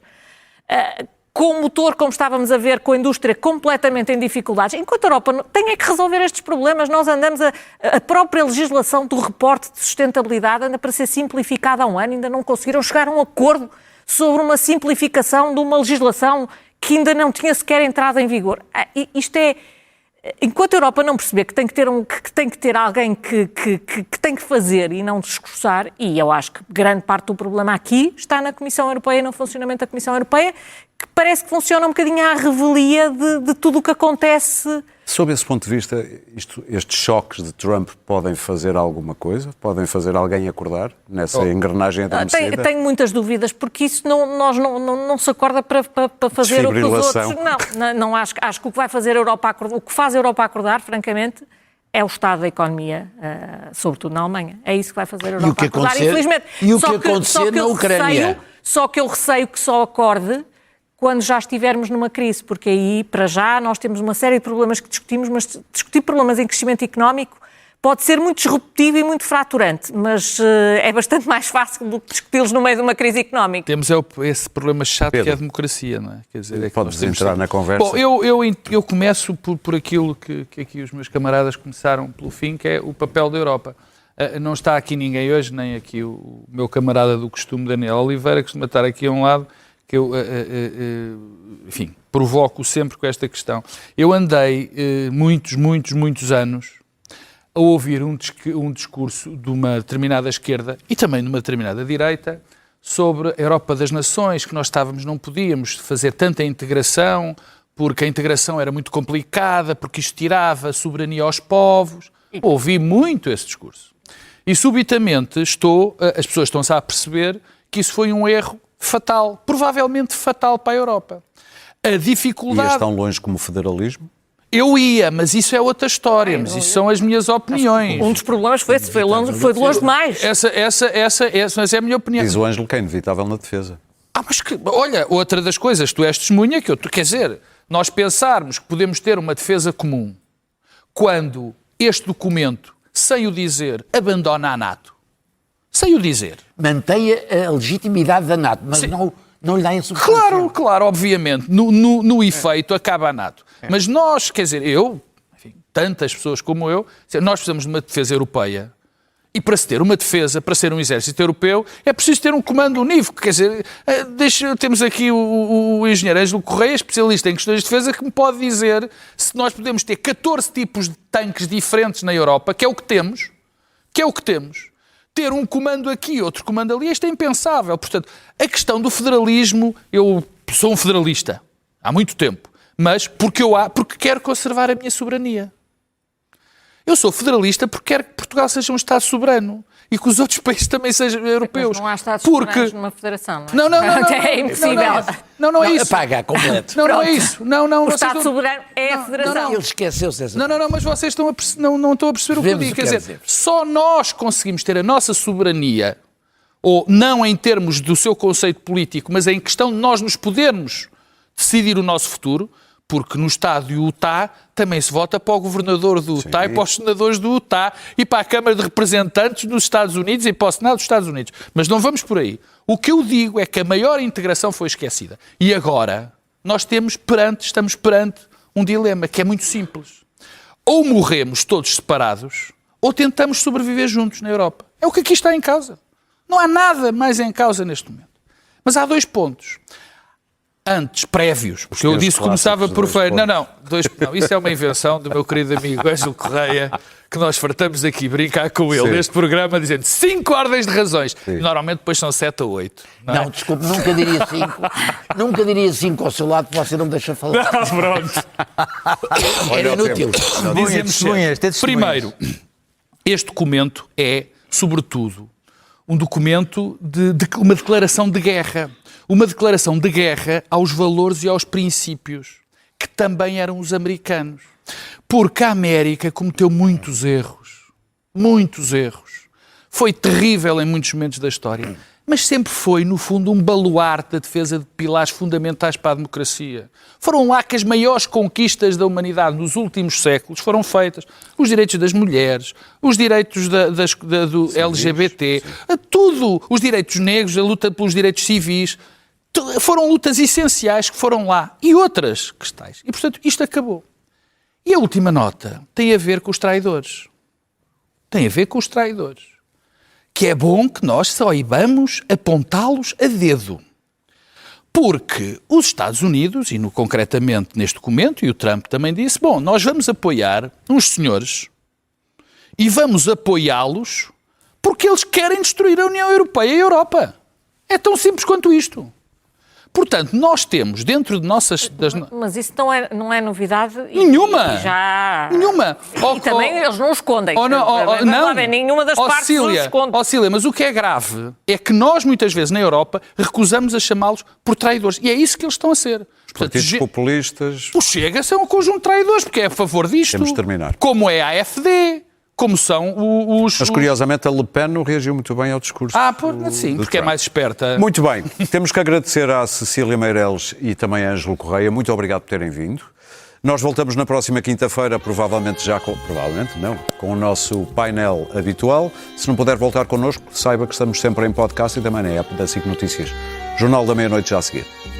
com o motor, como estávamos a ver, com a indústria completamente em dificuldades. Enquanto a Europa tem que resolver estes problemas, nós andamos a própria legislação do reporte de sustentabilidade anda para ser simplificada há um ano, ainda não conseguiram chegar a um acordo sobre uma simplificação de uma legislação que ainda não tinha sequer entrado em vigor. Isto é... Enquanto a Europa não perceber que tem que ter alguém que tem que fazer e não discursar, e eu acho que grande parte do problema aqui está na Comissão Europeia e no funcionamento da Comissão Europeia, que parece que funciona um bocadinho à revelia de tudo o que acontece. Sob esse ponto de vista, estes choques de Trump podem fazer alguma coisa? Podem fazer alguém acordar nessa engrenagem adormecida? Tenho muitas dúvidas, porque isso não se acorda para fazer o que os outros... Não acho que o que vai fazer a Europa acordar, o que faz a Europa acordar, francamente, é o estado da economia, sobretudo na Alemanha. É isso que vai fazer a Europa acordar, infelizmente. E o que acontecer na Ucrânia? Só que eu receio que só acorde quando já estivermos numa crise, porque aí, para já, nós temos uma série de problemas que discutimos, mas discutir problemas em crescimento económico pode ser muito disruptivo e muito fraturante, mas é bastante mais fácil do que discuti-los no meio de uma crise económica. Temos esse problema chato que é a democracia, não é? Quer dizer, podes entrar na conversa. Bom, eu começo por aquilo que aqui os meus camaradas começaram pelo fim, que é o papel da Europa. Não está aqui ninguém hoje, nem aqui o meu camarada do costume, Daniel Oliveira, que costuma estar aqui a um lado, que eu, enfim, provoco sempre com esta questão. Eu andei muitos anos a ouvir um discurso de uma determinada esquerda e também de uma determinada direita sobre a Europa das Nações, que nós não podíamos fazer tanta integração, porque a integração era muito complicada, porque isto tirava a soberania aos povos. Ouvi muito esse discurso. E subitamente as pessoas estão-se a perceber que isso foi um erro fatal, provavelmente fatal para a Europa. A dificuldade... Ias tão longe como o federalismo? Eu ia, mas isso é outra história, mas isso são as minhas opiniões. Um dos problemas foi esse, foi de longe demais. Essa é a minha opinião. Diz o Ângelo que é inevitável na defesa. Mas olha, outra das coisas, tu és testemunha, quer dizer, nós pensarmos que podemos ter uma defesa comum quando este documento, sem o dizer, abandona a NATO. Sem o dizer. Mantenha a legitimidade da NATO, mas não lhe dá essa substância. Claro, obviamente. No efeito, acaba a NATO. Mas nós, quer dizer, enfim, tantas pessoas como eu, nós precisamos de uma defesa europeia. E para se ter uma defesa, para ser um exército europeu, é preciso ter um comando unívoco. Quer dizer, temos aqui o engenheiro Ângelo Correia, especialista em questões de defesa, que me pode dizer se nós podemos ter 14 tipos de tanques diferentes na Europa, que é o que temos, ter um comando aqui, outro comando ali, isto é impensável. Portanto, a questão do federalismo, eu sou um federalista há muito tempo, mas porque quero conservar a minha soberania. Eu sou federalista porque quero que Portugal seja um Estado soberano e que os outros países também sejam europeus. Mas não há Estados soberanos numa federação, não é? Não. É impossível. Não é isso. Apaga completo. Não é isso. O Estado soberano é a federação. Ele esqueceu-se dessa. Não, mas vocês não estão a perceber o que eu digo. Quer dizer, só nós conseguimos ter a nossa soberania, ou não em termos do seu conceito político, mas em questão de nós nos podermos decidir o nosso futuro, porque no Estado de Utah também se vota para o governador do Utah e para os senadores do Utah e para a Câmara de Representantes dos Estados Unidos e para o Senado dos Estados Unidos. Mas não vamos por aí. O que eu digo é que a maior integração foi esquecida. E agora nós estamos perante um dilema que é muito simples. Ou morremos todos separados, ou tentamos sobreviver juntos na Europa. É o que aqui está em causa. Não há nada mais em causa neste momento. Mas há 2 pontos. Antes, prévios, porque eu disse que começava por feio. Não, isso é uma invenção do meu querido amigo Ângelo Correia, que nós fartamos aqui brincar com ele neste programa, dizendo 5 ordens de razões. Normalmente depois são 7 ou 8. Não, desculpe, nunca diria 5. Nunca diria 5 ao seu lado, porque você não me deixa falar. Pronto. Era inútil. Dizemos primeiro, este documento é, sobretudo, um documento de uma declaração de guerra. Uma declaração de guerra aos valores e aos princípios, que também eram os americanos. Porque a América cometeu muitos erros. Muitos erros. Foi terrível em muitos momentos da história. Mas sempre foi, no fundo, um baluarte da defesa de pilares fundamentais para a democracia. Foram lá que as maiores conquistas da humanidade nos últimos séculos foram feitas. Os direitos das mulheres, os direitos do LGBT, tudo. Os direitos negros, a luta pelos direitos civis. Foram lutas essenciais que foram lá. E outras questões. E, portanto, isto acabou. E a última nota tem a ver com os traidores. Que é bom que nós saibamos apontá-los a dedo. Porque os Estados Unidos, e concretamente neste documento, e o Trump também disse, nós vamos apoiar uns senhores e vamos apoiá-los porque eles querem destruir a União Europeia e a Europa. É tão simples quanto isto. Portanto, nós temos dentro de nossas... Mas isso não é novidade. Nenhuma! Nenhuma! E também eles não escondem. Não, nenhuma das partes os esconde. Cília, mas o que é grave é que nós, muitas vezes, na Europa, recusamos a chamá-los por traidores. E é isso que eles estão a ser. Partidos populistas... O Chega são um conjunto de traidores, porque é a favor disto. Temos de terminar. Como é a AfD, como são os... Mas, curiosamente, a Le Pen não reagiu muito bem ao discurso. Sim, do porque é Trump. mais esperta. Muito bem. Temos que agradecer à Cecília Meireles e também à Ângelo Correia. Muito obrigado por terem vindo. Nós voltamos na próxima quinta-feira, provavelmente com o nosso painel habitual. Se não puder voltar connosco, saiba que estamos sempre em podcast e também na app da SIC Notícias. Jornal da Meia-Noite já a seguir.